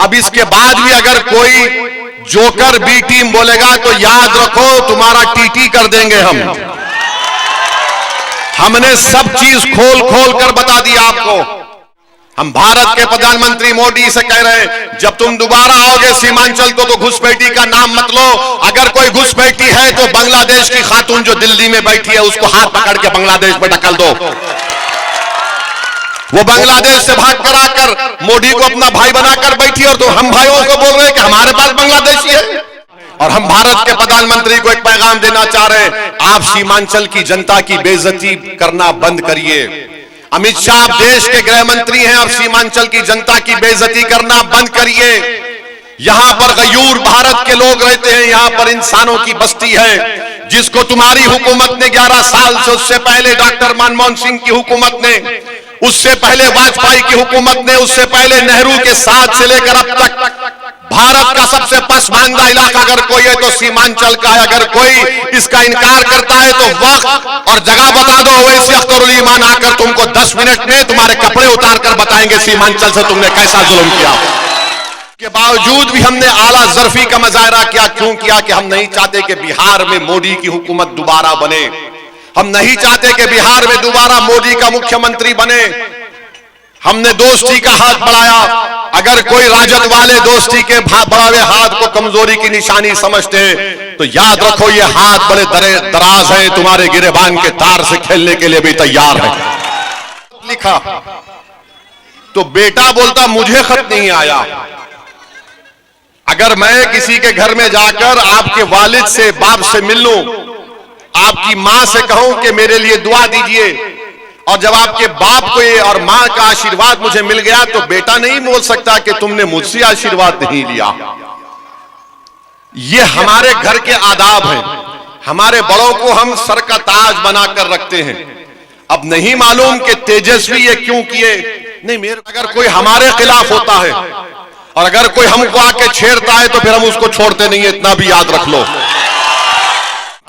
अब इसके बाद भी अगर कोई जोकर बी टीम बोलेगा तो याद रखो तुम्हारा टीटी कर देंगे हम। हमने सब चीज खोल खोल कर बता दिया आपको। हम भारत के प्रधानमंत्री मोदी से कह रहे हैं, जब तुम दोबारा आओगे सीमांचल को तो घुसपैठी का नाम मत लो। अगर कोई घुसपैठी है तो बांग्लादेश की खातून जो दिल्ली में बैठी है उसको हाथ पकड़ के बांग्लादेश में ढकल दो। वो बांग्लादेश से भाग कर आकर मोदी को अपना भाई बनाकर बैठी और तो हम भाइयों को बोल रहे हैं कि हमारे पास बांग्लादेशी है। और हम भारत के प्रधानमंत्री को एक पैगाम देना चाह रहे हैं, आप सीमांचल की जनता की बेइज्जती करना बंद करिए। अमित शाह देश के गृह मंत्री हैं और सीमांचल की जनता की बेइज्जती करना बंद करिए। यहां पर गयूर भारत के लोग रहते हैं, यहां पर इंसानों की बस्ती है, जिसको तुम्हारी हुकूमत ने 11 साल से, उससे पहले डॉक्टर मनमोहन सिंह की हुकूमत ने, उससे पहले वाजपेयी की हुकूमत ने, उससे पहले नेहरू के साथ से लेकर अब तक भारत का सबसे पसमानदा इलाका अगर कोई है तो सीमांचल का है। अगर कोई इसका इनकार करता है तो वक्त और जगह बता दो, वैसे अख्तरुल ईमान आकर तुमको 10 मिनट में तुम्हारे कपड़े उतार कर बताएंगे सीमांचल से तुमने कैसा जुल्म किया। के बावजूद भी हमने आला ज़र्फी का मुजाहरा किया। क्यों किया? कि हम नहीं चाहते कि बिहार में मोदी की हुकूमत दोबारा बने। हम नहीं चाहते कि बिहार में दोबारा मोदी का मुख्यमंत्री बने। हमने दोस्ती का हाथ बढ़ाया। अगर कोई राजद वाले दोस्ती के बढ़ावे हाथ को कमजोरी की निशानी समझते हैं तो याद रखो ये हाथ बड़े दराज हैं, तुम्हारे गिरेबान के तार से खेलने के लिए भी तैयार है। लिखा तो बेटा बोलता मुझे खत नहीं आया। अगर मैं किसी के घर में जाकर आपके वालिद से, बाप से मिल लूं, आपकी मां से कहूं कि मेरे लिए दुआ दीजिए, और जब आपके बाप को ये और मां का आशीर्वाद मुझे मिल गया तो बेटा नहीं बोल सकता कि तुमने मुझसे आशीर्वाद नहीं लिया। ये हमारे घर के आदाब हैं। हमारे बड़ों को हम सर का ताज बनाकर रखते हैं। अब नहीं मालूम कि तेजस्वी ये क्यों किए। नहीं, मेरे अगर कोई हमारे खिलाफ होता है और अगर कोई हमको आके छेड़ता है तो फिर हम उसको छोड़ते नहीं है, इतना भी याद रख लो।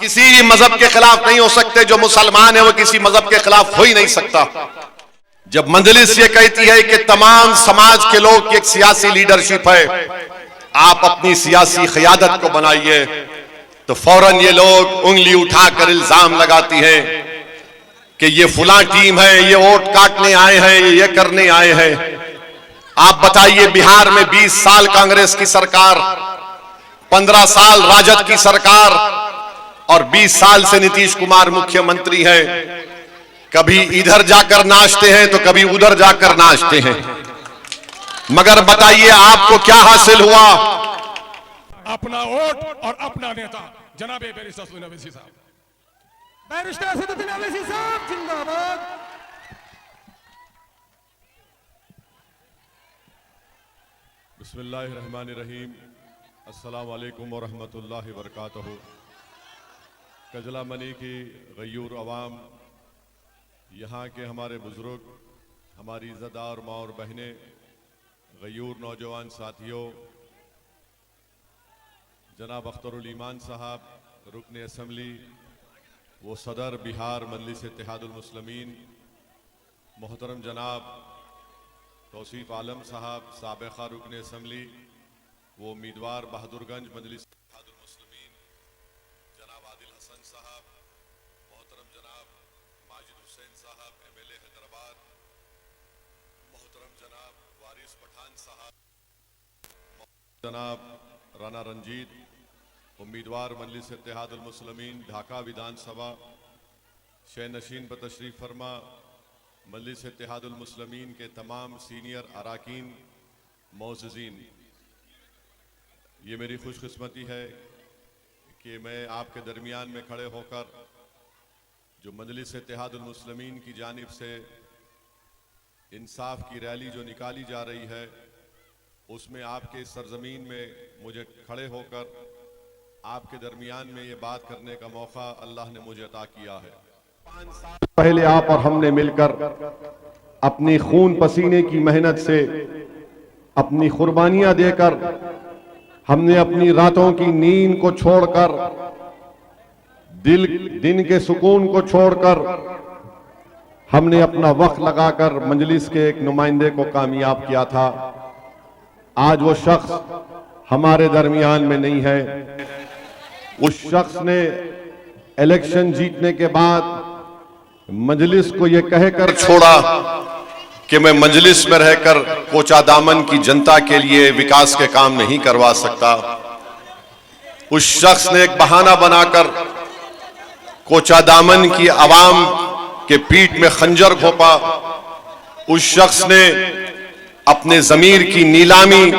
किसी भी मजहब के खिलाफ नहीं हो सकते। जो मुसलमान है वो किसी मजहब के खिलाफ हो ही नहीं सकता। जब मजलिस ये कहती है कि तमाम समाज के लोग की एक सियासी लीडरशिप है, आप अपनी सियासी क़यादत को बनाइए, तो फौरन ये लोग उंगली उठाकर इल्जाम लगाती हैं कि ये फुला टीम है, ये वोट काटने आए हैं, ये करने आए हैं। आप बताइए, बिहार में 20 साल कांग्रेस की सरकार, 15 साल राजद की सरकार और 20 साल से नीतीश कुमार मुख्यमंत्री हैं। कभी इधर जाकर नाचते हैं तो कभी उधर जाकर नाचते हैं। मगर बताइए आपको क्या हासिल हुआ? अपना वोट और अपना नेता जनाब बैरिस्टर असदुद्दीन ओवैसी साहब। बैरिस्टर असदुद्दीन ओवैसी साहब जिंदाबाद। बिस्मिल्लाहिर्रहमानिर्रहीम। अस्सलाम वालेकुम व रहमतुल्लाहि व बरकातहू। कजला मनी की गयूर अवाम, यहाँ के हमारे बुजुर्ग, हमारी इज़्ज़तदार माँ और बहनें, गयूर नौजवान साथियों, जनाब अख्तरुल ईमान साहब रुकन असम्बली, वो सदर बिहार मजलिस इत्तेहादुल मुस्लिमीन, मोहतरम जनाब तौसीफ आलम साहब साबिक़ा रुकन असम्बली, वो उम्मीदवार बहादुरगंज मजलिस इत्तेहादुल मुस्लिमीन जनाब आदिल हसन साहब, मोहतरम जनाब माजिद हुसैन साहब MLA हैदराबाद, मोहतरम जनाब वारिस पठान साहब, जनाब राना रंजीत उम्मीदवार मजलिस इत्तेहादुल मुस्लिमीन ढाका विधानसभा, शह नशीन पर तशरीफ़ फरमा, मजलिस इत्तेहादुल मुस्लिमीन के तमाम सीनियर अराकीन, मोअज़्ज़िज़ीन, ये मेरी खुशकिस्मती है कि मैं आपके दरमियान में खड़े होकर जो मजलिस इत्तेहादुल मुस्लिमीन की जानिब से इंसाफ की रैली जो निकाली जा रही है, उसमें आपके सरजमीन में मुझे खड़े होकर आपके दरमियान में ये बात करने का मौका अल्लाह ने मुझे अता किया है। 5 साल पहले आप और हमने मिलकर अपनी खून पसीने की मेहनत से, अपनी कुर्बानियां देकर, हमने अपनी रातों की नींद को छोड़कर, दिन के सुकून को छोड़कर, हमने अपना वक्त लगाकर मजलिस के एक नुमाइंदे को कामयाब किया था। आज वो शख्स हमारे दरमियान में नहीं है। उस शख्स ने इलेक्शन जीतने के बाद मजलिस को यह कहकर छोड़ा कि मैं मजलिस में रहकर कोचादामन की जनता के लिए विकास के काम नहीं करवा सकता। उस शख्स ने एक बहाना बनाकर कोचादामन की आवाम के पीठ में खंजर घोंपा। उस शख्स ने अपने जमीर की नीलामी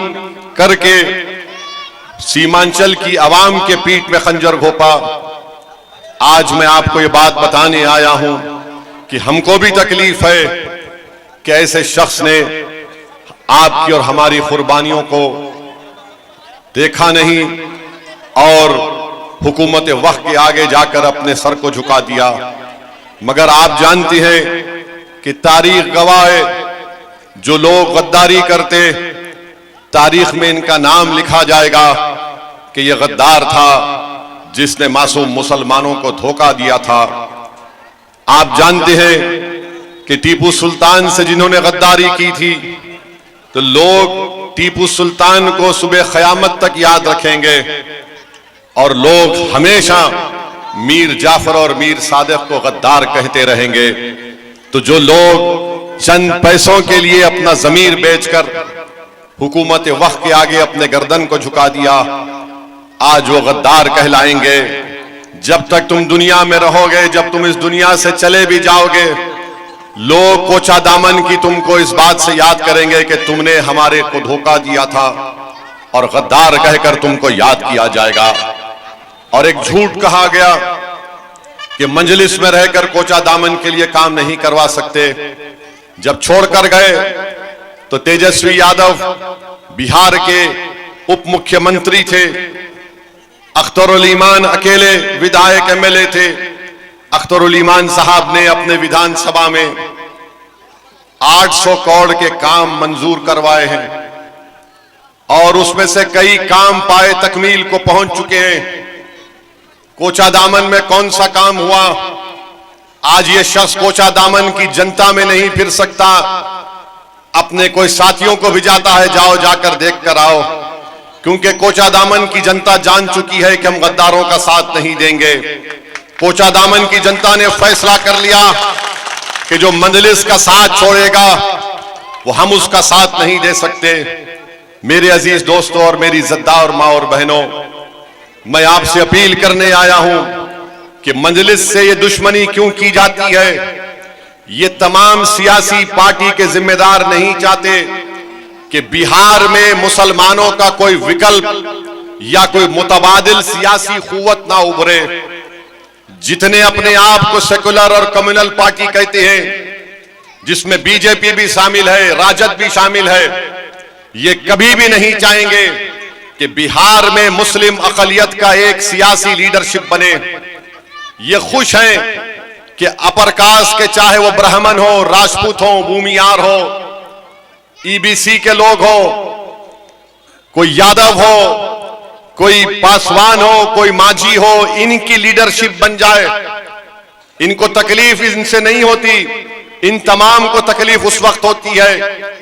करके सीमांचल की आवाम के पीठ में खंजर घोंपा। आज मैं आपको ये बात बताने आया हूं कि हमको भी तकलीफ है कि ऐसे शख्स ने आपकी और हमारी कुर्बानियों को देखा नहीं और हुकूमत वक्त के आगे जाकर अपने सर को झुका दिया। मगर आप जानती हैं कि तारीख गवाह है, जो लोग गद्दारी करते तारीख में इनका नाम लिखा जाएगा कि यह गद्दार था जिसने मासूम मुसलमानों को धोखा दिया था। आप जानते हैं कि टीपू सुल्तान से जिन्होंने गद्दारी की थी, तो लोग टीपू सुल्तान को सुबह क़यामत तक याद रखेंगे और लोग हमेशा मीर जाफर और मीर सादिक को गद्दार कहते रहेंगे। तो जो लोग चंद पैसों के लिए अपना जमीर बेचकर हुकूमत वक्त के आगे अपने गर्दन को झुका दिया, आज वो गद्दार कहलाएंगे। जब तक तुम दुनिया में रहोगे, जब तुम इस दुनिया से चले भी जाओगे, लोग कोचादामन की तुमको इस बात से याद करेंगे कि तुमने हमारे को धोखा दिया था और गद्दार कहकर तुमको याद किया जाएगा। और एक झूठ कहा गया कि मजलिस में रहकर कोचादामन के लिए काम नहीं करवा सकते। जब छोड़कर गए तो तेजस्वी यादव बिहार के उप मुख्यमंत्री थे, अख्तरुल ईमान अकेले विधायक एमएलए थे। अख्तरुल ईमान साहब ने अपने विधानसभा में 800 करोड़ के काम मंजूर करवाए हैं और उसमें से कई काम पाए तकमील को पहुंच चुके हैं। कोचादामन में कौन सा काम हुआ? आज ये शख्स कोचादामन की जनता में नहीं फिर सकता, अपने कोई साथियों को भिजाता है, जाओ जाकर देख कर आओ, क्योंकि कोचादामन की जनता जान चुकी है कि हम गद्दारों का साथ नहीं देंगे। कोचादामन की जनता ने फैसला कर लिया कि जो मजलिस का साथ छोड़ेगा वो हम उसका साथ नहीं दे सकते। मेरे अजीज दोस्तों और मेरी इज्जतदार माँ और बहनों, मैं आपसे अपील करने आया हूं कि मजलिस से ये दुश्मनी क्यों की जाती है। ये तमाम सियासी पार्टी के जिम्मेदार नहीं चाहते कि बिहार में मुसलमानों का कोई विकल्प या कोई मुतबादिल सियासी कुव्वत ना उभरे। जितने अपने आप को सेकुलर और कम्युनल पार्टी कहते हैं, जिसमें बीजेपी भी शामिल है, राजद भी शामिल है, ये कभी भी नहीं चाहेंगे कि बिहार में मुस्लिम अकलियत का एक सियासी लीडरशिप बने। ये खुश हैं कि अपर कास्ट के, चाहे वो ब्राह्मण हो, राजपूत हो, भूमियार हो, ईबीसी के लोग हो, कोई यादव हो, कोई पासवान हो, कोई माझी हो, इनकी लीडरशिप बन जाए। इनको तकलीफ इनसे नहीं होती, इन तमाम को तकलीफ उस वक्त होती है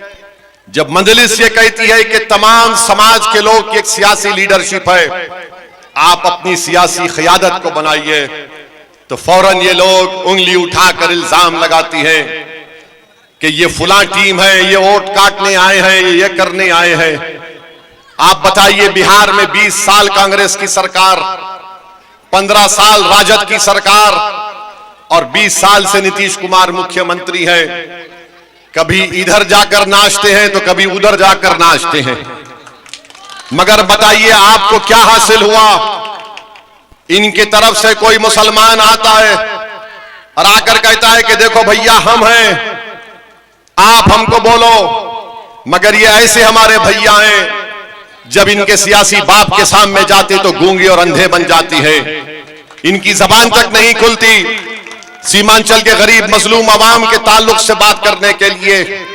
जब मजलिस ये कहती है कि तमाम समाज के लोग की एक सियासी लीडरशिप है, आप अपनी सियासी क़यादत को बनाइए। तो फौरन ये लोग उंगली उठाकर इल्जाम लगाती हैं कि ये फुला टीम है, ये वोट काटने आए हैं, ये करने आए हैं। आप बताइए, बिहार में 20 साल कांग्रेस की सरकार, 15 साल राजद की सरकार और 20 साल से नीतीश कुमार मुख्यमंत्री है। कभी इधर जाकर नाचते हैं तो कभी उधर जाकर नाचते हैं। मगर बताइए आपको क्या हासिल हुआ? इनकी तरफ से कोई मुसलमान आता है और आकर कहता है कि देखो भैया हम हैं, आप हमको बोलो। मगर ये ऐसे हमारे भैया हैं, जब इनके सियासी बाप के सामने जाते तो गूंगे और अंधे बन जाती है, इनकी जबान तक नहीं खुलती। सीमांचल के गरीब मजलूम आवाम के ताल्लुक से बात करने के लिए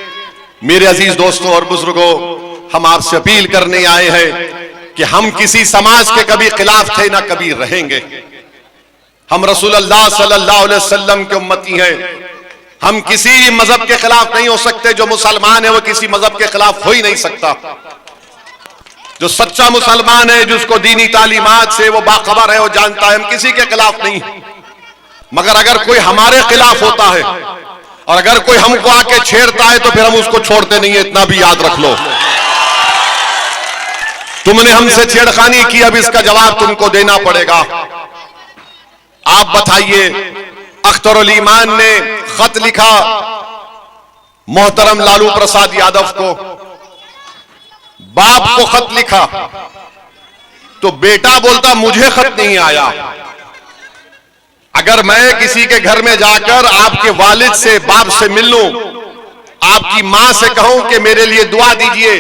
मेरे अजीज दोस्तों और बुजुर्गों, हम आपसे अपील करने आए हैं कि हम किसी समाज के कभी खिलाफ थे ना कभी रहेंगे। हम रसूलुल्लाह सल्लल्लाहु अलैहि वसल्लम के उम्मती हैं। हम किसी भी मजहब के खिलाफ नहीं हो सकते। जो मुसलमान है वो किसी मजहब के खिलाफ हो ही नहीं सकता। जो सच्चा मुसलमान है, जिसको दीनी तालीमात से वो बाखबर है, वो जानता है हम किसी के खिलाफ नहीं, मगर अगर कोई हमारे खिलाफ होता है और अगर कोई हमको आके छेड़ता है तो फिर हम उसको छोड़ते नहीं है, इतना भी याद रख लो। तुमने हमसे छेड़खानी की, अब इसका जवाब तुमको देना पड़ेगा। आप बताइए, अख्तरुल ईमान ने खत लिखा मोहतरम लालू प्रसाद यादव को, बाप को खत लिखा तो बेटा बोलता मुझे खत नहीं आया। अगर मैं किसी के घर में जाकर आपके वालिद से, बाप से मिल लूं, आपकी मां से कहूं कि मेरे लिए दुआ दीजिए,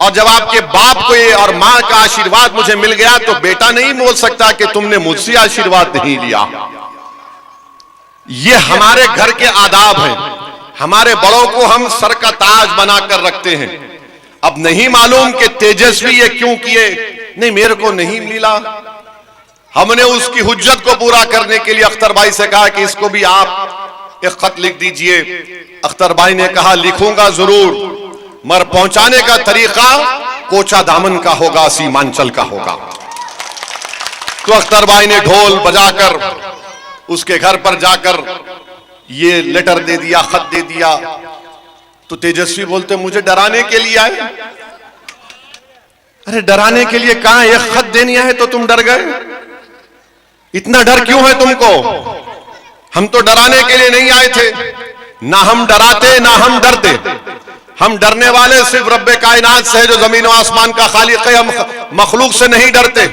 और जब आपके बाप को ये और मां का आशीर्वाद मुझे मिल गया तो बेटा नहीं बोल सकता कि तुमने मुझसे आशीर्वाद नहीं लिया। ये हमारे घर के आदाब हैं। हमारे बड़ों को हम सर का ताज बनाकर रखते हैं। अब नहीं मालूम कि तेजस्वी ये क्यों किए, नहीं मेरे को नहीं मिला। हमने उसकी हुज्जत को पूरा करने के लिए अख्तर भाई से कहा कि इसको भी आप एक खत लिख दीजिए। अख्तर भाई ने कहा लिखूंगा जरूर, मगर पहुंचाने का तरीका कोचा दामन का होगा, सीमांचल का होगा। तो अख्तर भाई ने ढोल बजाकर उसके घर पर जाकर ये लेटर दे दिया, खत दे दिया। तो तेजस्वी बोलते मुझे डराने के लिए आए। अरे डराने के लिए कहां, एक खत देनी है तो तुम डर गए? इतना डर क्यों है तुमको? हम तो डराने के लिए नहीं आए थे, ना हम डराते ना हम डरते। हम डरने वाले सिर्फ रब्बे कायनात से है जो जमीन और आसमान का खालिक है। हम मखलूक से नहीं डरते,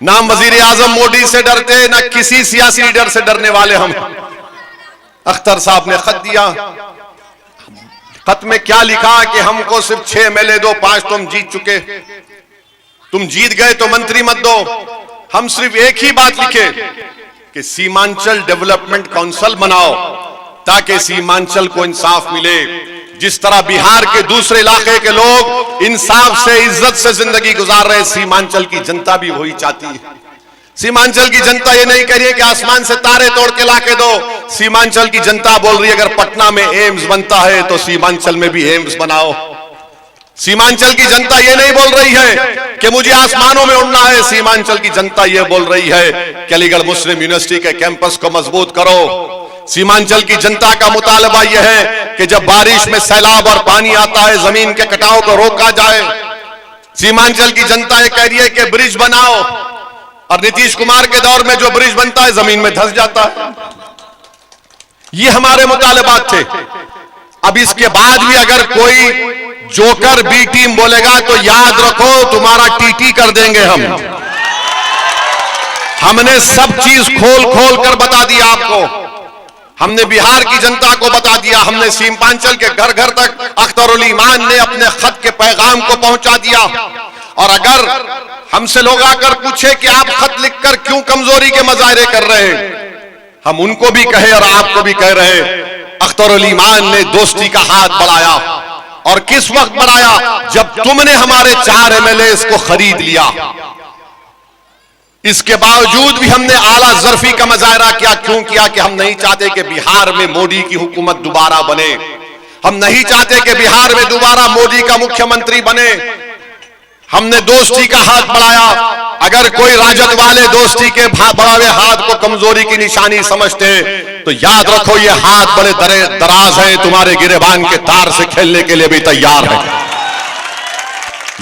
ना हम वजीर आजम मोदी से डरते, ना किसी सियासी लीडर से डरने वाले हम। अख्तर साहब ने खत दिया। खत में क्या लिखा कि हमको सिर्फ 6 MLA दो, 5 तुम जीत चुके, तुम जीत गए तो मंत्री मत दो। हम सिर्फ एक ही बात लिखे कि सीमांचल डेवलपमेंट काउंसिल बनाओ ताकि सीमांचल को इंसाफ मिले। जिस तरह बिहार के दूसरे इलाके के लोग इंसाफ से, इज्जत से जिंदगी गुजार रहे, सीमांचल की जनता भी वही चाहती है। सीमांचल की जनता ये नहीं कह रही है कि आसमान से तारे तोड़ के लाके दो। सीमांचल की जनता बोल रही है अगर पटना में एम्स बनता है तो सीमांचल में भी एम्स बनाओ। सीमांचल की जनता ये नहीं बोल रही है कि मुझे आसमानों में उड़ना है। सीमांचल की जनता ये बोल रही है कि अलीगढ़ मुस्लिम यूनिवर्सिटी के कैंपस को मजबूत करो। सीमांचल की जनता का मुतालबा यह है कि जब बारिश में सैलाब और पानी आता है जमीन के कटाव को रोका जाए। सीमांचल की जनता ये कह रही है कि ब्रिज बनाओ, और नीतीश कुमार के दौर में जो ब्रिज बनता है जमीन में धंस जाता है। ये हमारे मुतालबात थे। अब इसके बाद भी अगर कोई जोकर बी टीम बोलेगा तो याद रखो तुम्हारा टीटी कर देंगे हम। हमने सब चीज खोल खोल कर बता दिया आपको। हमने बिहार की जनता को बता दिया, हमने सीमांचल के घर घर तक अख्तरुल ईमान ने अपने खत के पैगाम को पहुंचा दिया। और अगर हमसे लोग आकर पूछे कि आप खत लिखकर क्यों कमजोरी के मजाहरे कर रहे हैं, हम उनको भी कहे और आपको भी कह रहे हैं अख्तरुल ईमान ने दोस्ती का हाथ बढ़ाया। और किस वक्त बढ़ाया? जब तुमने हमारे 4 MLA को खरीद लिया। इसके बावजूद भी हमने आला ज़र्फी का मुजाहरा किया। क्यों किया? कि हम नहीं चाहते कि बिहार में मोदी की हुकूमत दोबारा बने। हम नहीं चाहते कि बिहार में दोबारा मोदी का मुख्यमंत्री बने। हमने दोस्ती का हाथ बढ़ाया। अगर कोई राजद वाले दोस्ती के बढ़ावे हाथ को कमजोरी की निशानी समझते तो याद रखो ये हाथ बड़े दराज है, तुम्हारे गिरेबान के तार से खेलने के लिए भी तैयार है।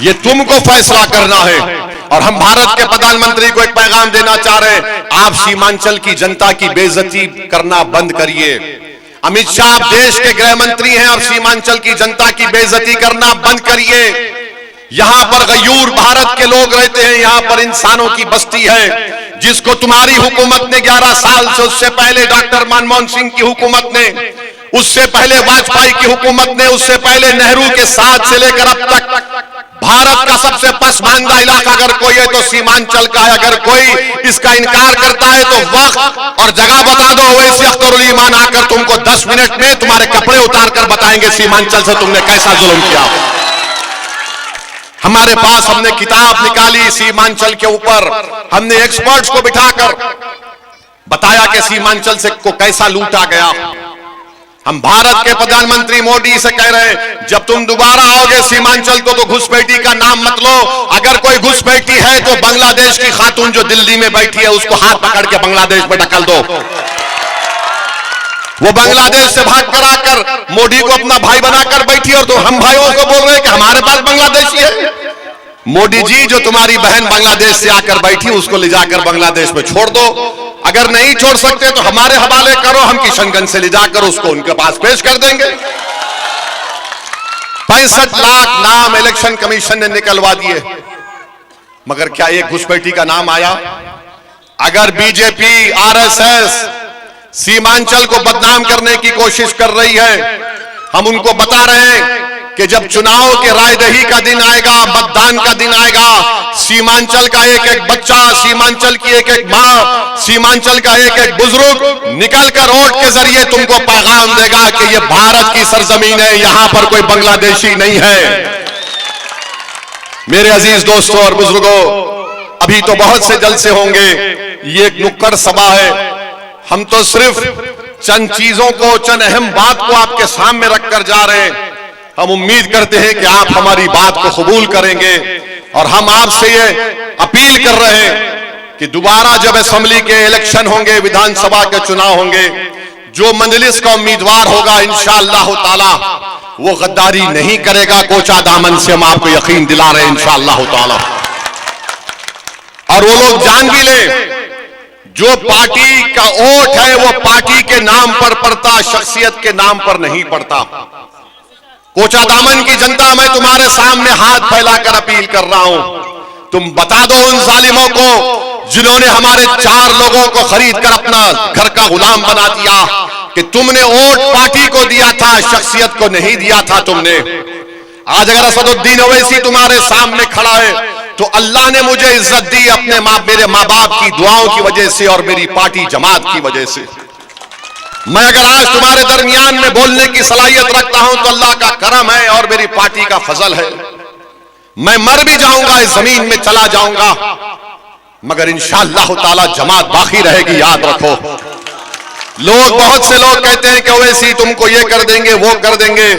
ये तुमको फैसला करना है। और हम भारत के प्रधानमंत्री को एक पैगाम देना चाह रहे हैं, आप सीमांचल की जनता की बेइज्जती करना बंद करिए। अमित शाह आप देश के गृह मंत्री हैं, आप सीमांचल की जनता की बेइज्जती करना बंद करिए। यहां पर गयूर भारत के लोग रहते हैं, यहां पर इंसानों की बस्ती है जिसको तुम्हारी हुकूमत ने 11 साल से, उससे पहले डॉक्टर मनमोहन सिंह की हुकूमत ने, उससे पहले वाजपेयी की हुकूमत ने, उससे पहले नेहरू के साथ से लेकर अब तक भारत का सबसे पसमानदा इलाका अगर कोई है तो सीमांचल का है। अगर कोई इसका इनकार करता है तो वक्त और जगह बता दो, वैसे अख्तरुल ईमान आकर तुमको 10 मिनट में तुम्हारे कपड़े उतार कर बताएंगे सीमांचल से तुमने कैसा जुल्म किया। हमारे पास हमने किताब निकाली सीमांचल के ऊपर, हमने एक्सपर्ट्स को बिठाकर बताया कि सीमांचल से को कैसा लूटा गया, हम भारत के प्रधानमंत्री मोदी से कह रहे हैं, जब तुम दोबारा आओगे सीमांचल को तो घुसपैठी का नाम मत लो। अगर कोई घुसपैठी है तो बांग्लादेश की खातून जो दिल्ली में बैठी है उसको हाथ पकड़ के बांग्लादेश में ढकल दो। वो बांग्लादेश से भाग कर आकर मोदी को अपना भाई बनाकर बैठी और तो हम भाइयों को बोल रहे हैं कि हमारे पास बांग्लादेशी है। मोदी जी, जो तुम्हारी बहन बांग्लादेश से आकर बैठी उसको ले जाकर बांग्लादेश में छोड़ दो। अगर नहीं छोड़ सकते तो हमारे हवाले करो, हम किशनगंज से ले जाकर उसको उनके पास पेश कर देंगे। 65 लाख नाम इलेक्शन कमीशन ने निकलवा दिए, मगर क्या एक घुसपैठी का नाम आया? अगर बीजेपी आरएसएस सीमांचल को बदनाम करने की कोशिश कर रही है, हम उनको बता रहे हैं कि जब चुनाव के रायदही का दिन आएगा, मतदान का दिन आएगा, सीमांचल का एक एक बच्चा, सीमांचल की एक एक मां, सीमांचल का एक एक बुजुर्ग निकलकर वोट के जरिए तुमको पैगाम देगा कि ये भारत की सरजमीन है, यहां पर कोई बांग्लादेशी नहीं है। मेरे अजीज दोस्तों और बुजुर्गों, अभी तो बहुत से जलसे होंगे, ये एक नुक्कड़ सभा है। हम तो सिर्फ चंद चीजों को, चंद अहम बात को आपके सामने रखकर जा रहे हैं। हम उम्मीद करते हैं कि आप हमारी बात को कबूल करेंगे और हम आपसे ये अपील कर रहे हैं कि दोबारा जब असेंबली के इलेक्शन होंगे, विधानसभा के चुनाव होंगे, जो मजलिस का उम्मीदवार होगा इंशाअल्लाह ताला वो गद्दारी नहीं करेगा। कोचा दामन से हम आपको यकीन दिला रहे हैं इंशाअल्लाह ताला। और वो लोग जान भी ले, जो पार्टी का वोट है वो पार्टी के नाम पर पड़ता, शख्सियत के नाम पर नहीं पड़ता। कोचा दामन की जनता, मैं तुम्हारे सामने हाथ फैलाकर अपील कर रहा हूं, तुम बता दो उन जालिमों को जिन्होंने हमारे 4 लोगों को खरीद कर अपना घर का गुलाम बना दिया कि तुमने वोट पार्टी को दिया था, शख्सियत को नहीं दिया था तुमने। आज अगर असदुद्दीन ओवैसी तुम्हारे सामने खड़ा है तो अल्लाह ने मुझे इज्जत दी अपने मेरे माँ बाप की दुआओं की वजह से और मेरी पार्टी जमात की वजह से। मैं अगर आज तुम्हारे दरमियान में बोलने की सलाहियत रखता हूं तो अल्लाह का करम है और मेरी पार्टी का फजल है। मैं मर भी जाऊंगा, इस जमीन में चला जाऊंगा, मगर इंशाअल्लाह ताला जमात बाकी रहेगी, याद रखो। लोग, बहुत से लोग कहते हैं कि ओवैसी तुमको ये कर देंगे, वो कर देंगे।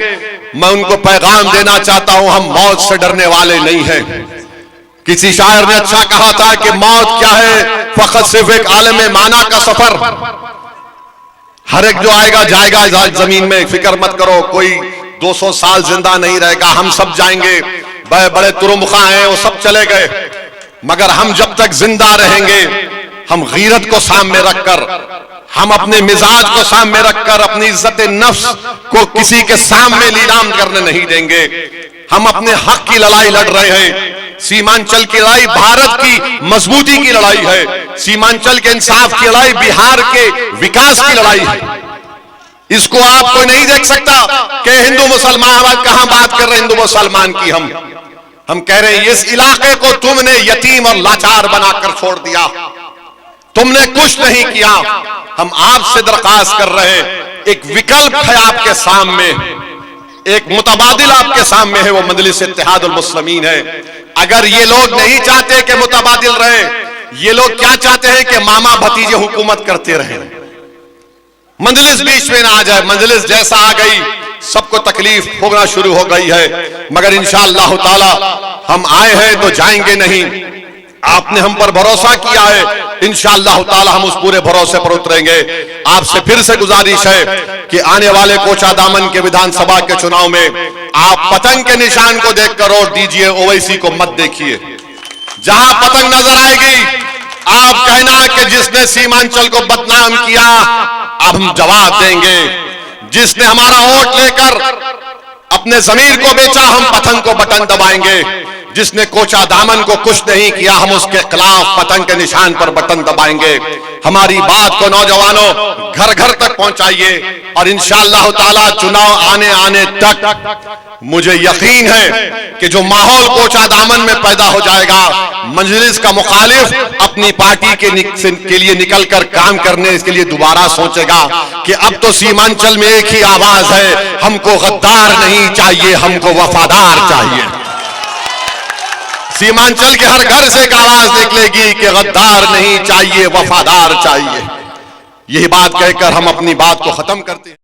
मैं उनको पैगाम देना चाहता हूं, हम मौत से डरने वाले नहीं हैं। किसी शायर ने अच्छा कहा था कि मौत क्या है, फकत सिर्फ एक आलम माना का सफर। हर एक जो आएगा जाएगा जमीन में, फिक्र मत करो, कोई 200 साल जिंदा नहीं रहेगा, हम सब जाएंगे। बड़े बड़े तुरुमुखा हैं वो सब चले गए, मगर हम जब तक जिंदा रहेंगे हम गीरत को सामने रखकर, हम अपने मिजाज को सामने रखकर, अपनी इज्जत नफ्स को किसी के सामने नीलाम करने नहीं देंगे। हम अपने हक की लड़ाई लड़ रहे हैं। सीमांचल की लड़ाई भारत की मजबूती की लड़ाई है। सीमांचल के इंसाफ की लड़ाई बिहार के विकास की लड़ाई है। इसको आप कोई नहीं देख सकता कि हिंदू मुसलमान, कहां बात कर रहे हिंदू मुसलमान की। हम कह रहे हैं इस इलाके को तुमने यतीम और लाचार बनाकर छोड़ दिया, तुमने कुछ नहीं किया। हम आपसे दरख्वास्त कर रहे हैं, एक विकल्प है आपके सामने, एक मुतबादिल आपके सामने है, वो मजलिस इत्तेहादुल मुस्लिमीन है। अगर ये लोग नहीं चाहते कि मुतबादिल रहे, ये लोग क्या चाहते हैं कि मामा भतीजे हुकूमत करते रहे, मजलिस बीच में ना आ जाए। मजलिस जैसा आ गई सबको तकलीफ होना शुरू हो गई है, मगर इंशाअल्लाह ताला हम आए हैं तो जाएंगे नहीं। आपने हम पर भरोसा किया है, इंशाअल्लाह ताला हम उस पूरे भरोसे पर उतरेंगे। आपसे फिर से गुजारिश है कि आने वाले कोचा दामन के विधानसभा के चुनाव में आप पतंग के निशान को देखकर वोट दीजिए, ओवैसी को मत देखिए। जहां पतंग नजर आएगी आप कहना कि जिसने सीमांचल को बदनाम किया अब हम जवाब देंगे। जिसने हमारा वोट लेकर अपने जमीर को बेचा हम पतंग को बटन दबाएंगे। जिसने कोचा दामन को कुछ नहीं किया हम उसके खिलाफ पतंग के निशान पर बटन दबाएंगे। हमारी बात को नौजवानों घर घर तक पहुंचाइए और इंशाअल्लाह ताला चुनाव आने तक मुझे यकीन है कि जो माहौल कोचा दामन में पैदा हो जाएगा, मजलिस का मुखालिफ अपनी पार्टी के लिए निकलकर काम करने के लिए दोबारा सोचेगा कि अब तो सीमांचल में एक ही आवाज है, हमको गद्दार नहीं चाहिए, हमको वफादार चाहिए। सीमांचल के हर घर से एक आवाज निकलेगी कि गद्दार नहीं चाहिए, वफादार चाहिए। यही बात कहकर हम अपनी बात को खत्म करते हैं।